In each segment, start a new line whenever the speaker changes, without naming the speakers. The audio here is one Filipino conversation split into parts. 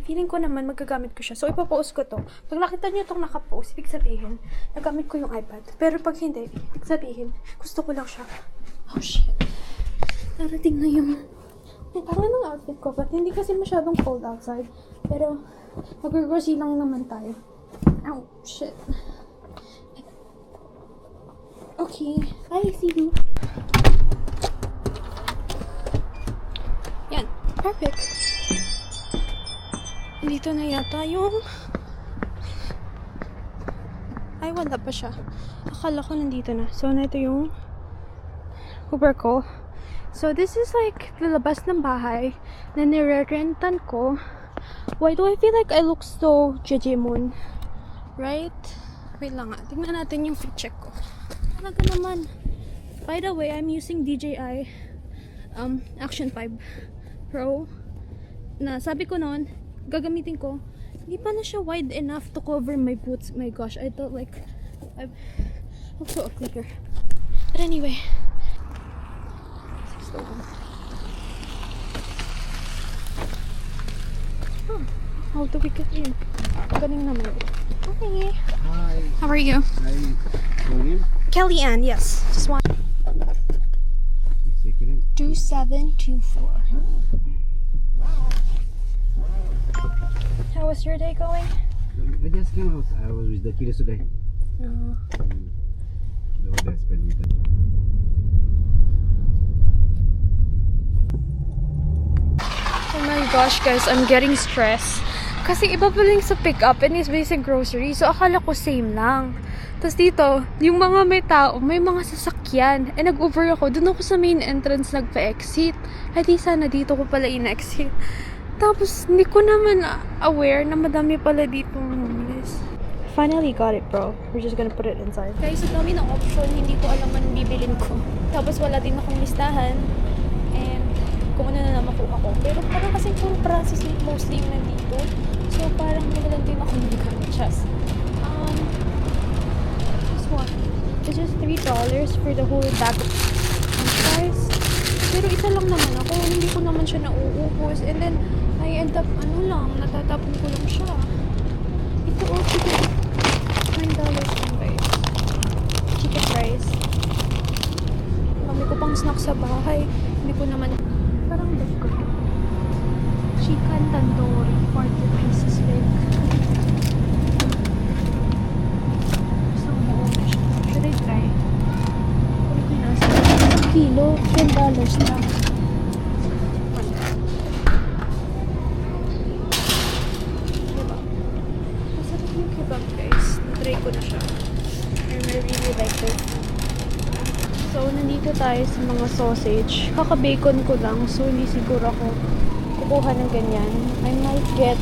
Feeling ko naman magagamit ko siya. So, ipopost ko to. Pag nakita niyo itong nakapost, ibig sabihin, nagamit ko yung iPad. Pero pag hindi, ibig sabihin, gusto ko lang siya. Oh, shit. Narating na yung parang ng outfit ko. But hindi kasi masyadong cold outside. Pero, mag-grocery lang naman tayo. Oh, shit. Okay. Bye, see you. Yan. Perfect. Dito na yata yung... Ay, wala pa siya. Akala ko nandito na. So, na ito yung Uber ko. So, this is like lalabas ng bahay na nire-rentan ko. Why do I feel like I look so Jejemon? Right? Wait lang nga. Tingnan natin yung fit check ko. Talaga naman. By the way, I'm using DJI Action 5 Pro. Na sabi ko noon, gagamitin ko, hindi pa na siya wide enough to cover my boots. My gosh, I thought like I'll throw a clicker. But anyway, how do we get in? Galing naman. Okay.
Hi.
How are you?
Hi. William?
Kellyanne, yes. Just one. 2724. How was your day going?
I just came out. I was with the kiddos today.
No.
The whole day I spent with them.
Oh my gosh, guys, I'm getting stressed. Kasi iba pala yung sa pick-up and is basic grocery. So, akala ko same lang. Tapos dito, yung mga may tao, may mga sasakyan. Eh, nag-Uber ako. Doon ako sa main entrance nagpa-exit. Ay, di sana dito ko pala in-exit. Tapos, hindi ko naman aware na madami pala dito homeless. Finally got it, bro. We're just gonna put it inside. Guys, ang dami ng option. Hindi ko alam anong bibilin ko. Tapos, wala din akong listahan. And, kung ano na makuha ko. Pero parang kasi puro process mostly yung nandito. So, parang nawalan din ako ng just this one. It's just $3 for the whole bag of fries. Pero isa lang naman ako. Hindi ko naman siya nauubos. And then, I end up, natatapon ko lang siya. Ito, chicken. $9 lang, guys. Chicken fries. Kami ko pang snack sa bahay. Hindi ko naman, parang love ko. Chicken tandoori, 40 pieces big. Isang buo na siya. Should I try? Kulit ko nasa. Kilo, $10 na. Ko na siya. I really like this. So, nandito tayo sa mga sausage. Kaka-bacon ko lang. So, hindi siguro ako kukuha ng ganyan. I might get,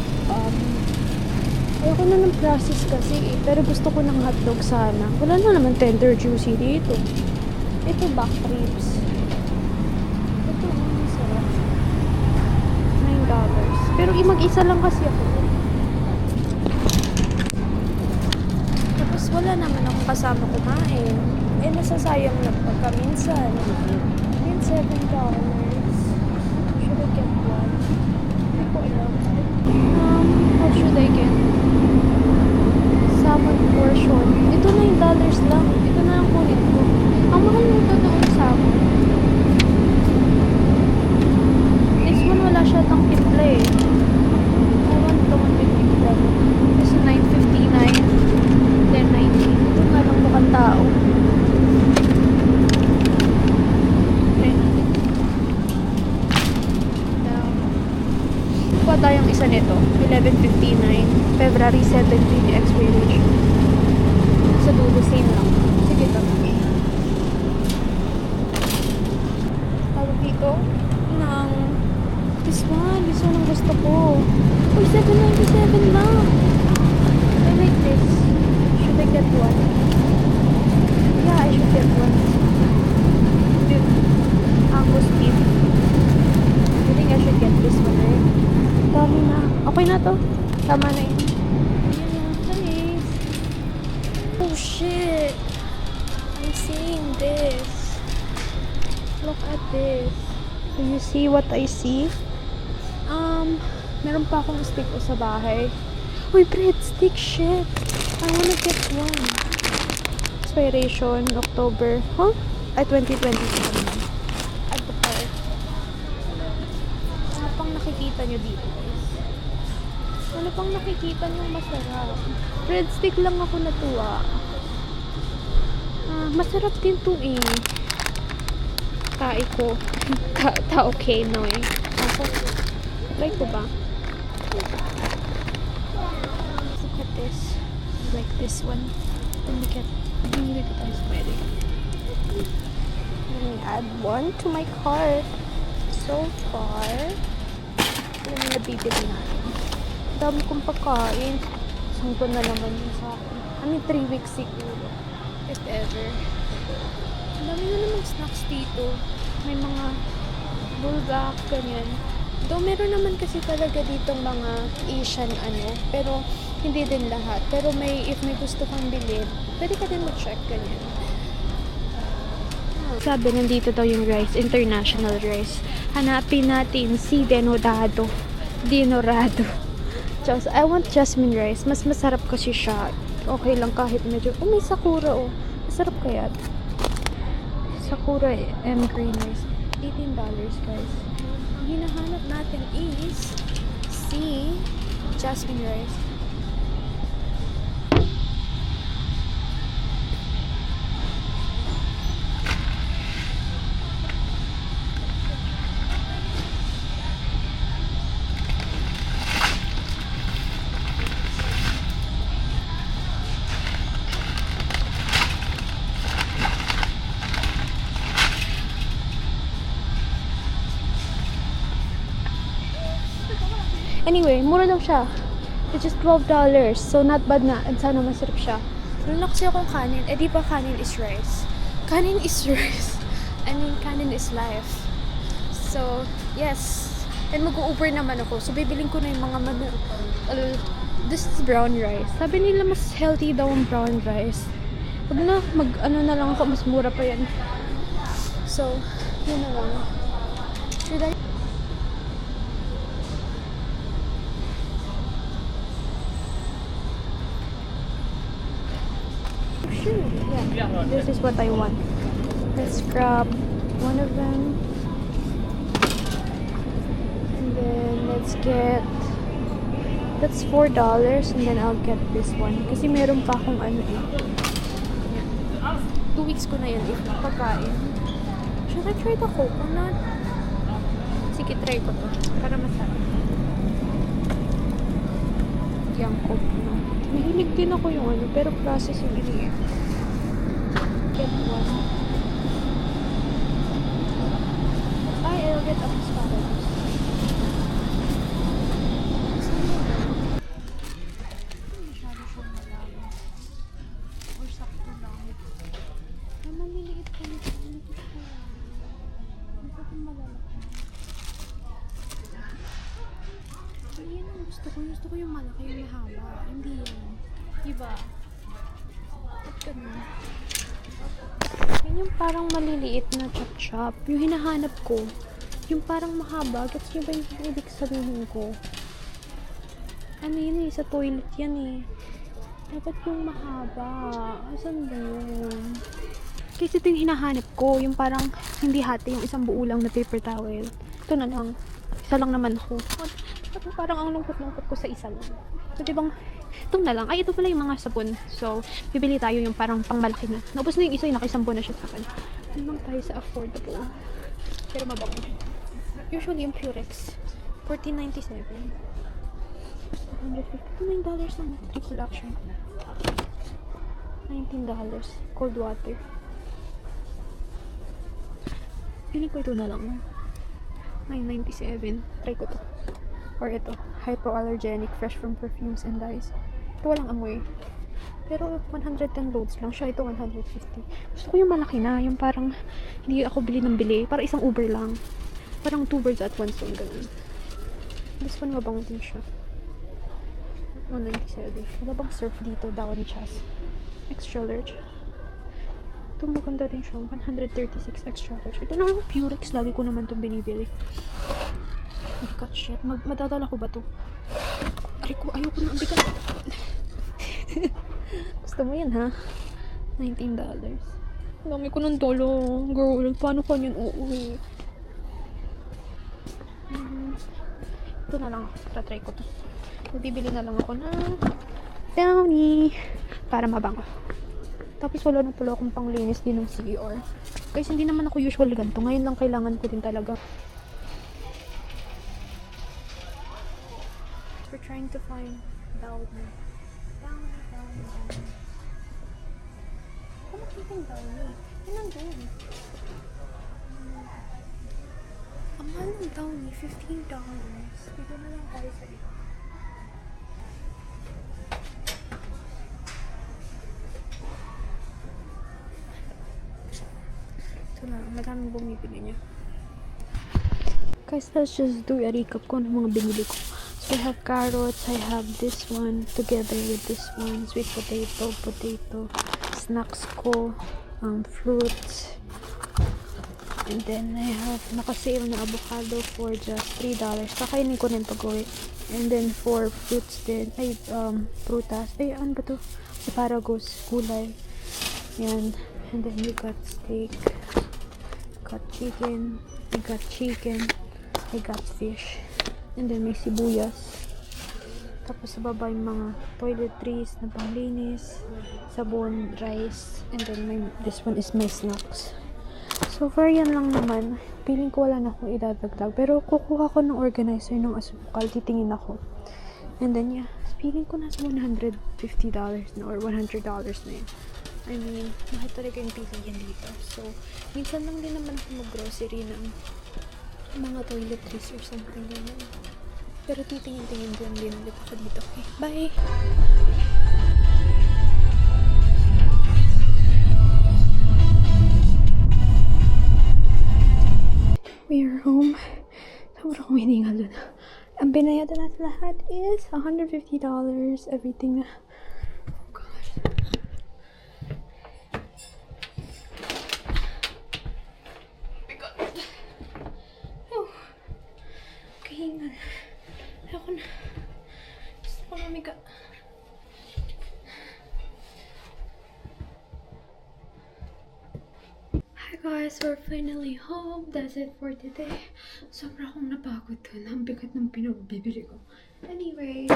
ayoko na ng process kasi eh. Pero gusto ko ng hotdog sana. Wala na naman tender juicy dito. Ito, back ribs. Ito, masarap. $9. Pero mag-isa lang kasi ako. Wala naman akong kasama kumain. Eh, nasasayang na pagka minsan. Yun, $7. Should I get one? Hindi ko alam. What should I get? Salmon portion. Ito $9 lang. Ito na lang kunin ko. Ang mahal nito doon salmon. This one wala siya tang timpla eh. I want the one with timpla. This is $9.59. $10.90. Ito nga lang mukhang tao. Okay. Now, kuha tayong isa nito. $11.59. February 17 expiration. Sa dulo, same lang. Sige, tapos. Tawag dito ng this one. This one ang gusto ko. Uy, $7.97 lang. I like this. Should I get one? Yeah, I should get one. Beef. Angus beef. I think I should get this one, right? Dami na. Okay na to. Tama na yun. shit! I'm seeing this. Look at this. Do you see what I see? Meron pa akong stick sa bahay. Uy, breadstick, shit! I wanna get one. Expiration, October. Huh? Ay, 2022 naman. At the park. Ano pang nakikita nyo dito, guys? Ano pang nakikita nyo masarap? Breadstick lang ako natuwa. Masarap din to eh. Tae ko. Okay, no eh. Ako, try ko ba? Look at this. I like this one. Let me get ice ready. Let me add one to my cart. So far, ano na bibili natin? Dami kong pagkain. Sangko na naman yun sa akin. 3 weeks siguro. If ever. Ang dami na namang snacks dito. May mga bulldog, ganyan. Though meron naman kasi talaga ditong mga Asian pero hindi din lahat. Pero if may gusto kang bilhin, pwede ka din mag-check, ganyan. Sabi, nandito daw yung rice, international rice. Hanapin natin si Dinorado. Just, I want jasmine rice. Mas masarap kasi siya. Okay lang kahit medyo, may sakura Masarap kaya. Sakura and green rice. $18 guys. Ang hinahanap natin is si jasmine rice. Anyway, mura daw siya. It's just $12. So, not bad na. And sana masarap siya. Meron na kasi akong kanin. Eh, di ba kanin is rice? Kanin is rice. I mean, kanin is life. So, yes. And mag-Uber naman ako. So, bibiling ko na yung mga this is brown rice. Sabi nila mas healthy daw ang brown rice. Pag na, na lang ako. Mas mura pa yan. So, yun na lang. Should I... Yeah, this is what I want. Let's grab one of them. And then let's get... That's $4 and then I'll get this one. Kasi meron pa akong 2 weeks ko na yan pagkain. Should I try the coconut? Sige, try ko to. Para masarap. Yung coconut. Mahilig din ako yung pero process yung iniit. Get one. I'll get asparagus. Masyado siyang malalim. Or sakto lang. Ay, maliliit ka nito. Ito kung malalaki. Yan ang gusto ko. Gusto ko yung malaki, yung mahaba. Hindi yan. Diba? At ganun. Yan yung parang maliliit na chop-chop. Yung hinahanap ko. Yung parang mahaba. Gets nyo ba yung ibig sabihin ko? Yun sa toilet yan Dapat yung mahaba. Asan ba yun? Kasi ito yung hinahanap ko. Yung parang hindi hati. Yung isang buo lang na paper towel. Ito na lang. Isa lang naman ako. Parang ang lungkot-lungkot ko sa isa lang. So, dibang, ito na lang. Ay, ito pala yung mga sabon. So, bibili tayo yung parang pangmalaki na. Naubos na yung isa, yung nakisampo na siya sa akin. Tingnan tayo sa affordable. Pero mabango. Usually, yung Purex. $14.97. $159 lang. Triple action. $19. Cold water. Piling ko ito na lang. $9.97. Try ko to. Or ito, hypoallergenic, fresh from perfumes and dyes. Ito walang amoy. Pero 110 loads lang siya. Ito 150. Gusto ko yung malaki na. Yung parang hindi ako bili ng bili. Para isang Uber lang. Parang 2 birds at one stone. Ganun. This one mabango din siya. 197. Wala bang surf dito? Down chest. Extra large. Ito maganda din siya. 136 extra large. Ito na yung Purex. Lagi ko naman itong binibili. Oh god, shit. Madadala ko ba to? Aray ko, ayoko na. Ang bigat. Gusto mo yan, ha? $19. Ang dami ko ng dollar. Girl, paano ko yun uuwi? Ito na lang. Try ko to. Bibili na lang ako ng Downy para mabango. Tapos wala na pala akong panglinis din ng CR. Guys, hindi naman ako usual ganito. Ngayon lang kailangan ko din talaga. We're trying to find Downy. Downy. Ako makita yung Downy. Yan nandun. Ang mahal ng Downy, $15. Dito na lang tayo sa ito. Ito na, madaming bumibili niya. Guys, let's just do a recap ko ng mga binili ko. So, I have carrots, I have this one together with this one, sweet potato, snacks ko, fruits, and then I have naka-sale na avocado for just $3. Kakainin ko rin pag-uwi. And then for fruits din, prutas, ano ba to? Asparagus, gulay. Yan. And then you got steak, got chicken, I got fish. And then may sibuyas. Tapos sa baba yung mga toiletries na panglinis, sabon, rice, and then this one is my snacks. So far yan lang naman. Feeling ko wala na akong idadagdag. Pero kukuha ko ng organizer ng asukal. Titingin ako. And then yeah, feeling ko nasa $150 na or $100 na yun. I mean, mahal talaga yung bilihin dito. So, minsan lang din naman ako mag-grocery ng mga toiletries or something ganyan. Pero titingin-tingin din ulit ako dito. Okay, bye! We are home. Sobrang akong hiningal dun. Ang binayadan natin lahat is $150. Everything na. Oh gosh. Kahingal. Ako na. Gusto ko namiga. Hi guys, we're finally home. That's it for today. Sobra akong napagod dun. Ang bigat ng pinagbibili ko. Anyway,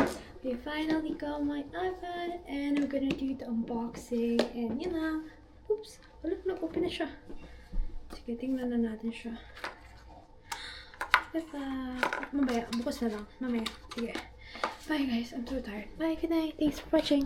we finally got my iPad and I'm gonna do the unboxing. And yun na. Oops. Wala, nag-open na siya. Sige, tingnan na natin siya. Mamaya, bukas na lang. Mamaya. Sige. Bye guys, I'm so tired. Bye, good night. Thanks for watching.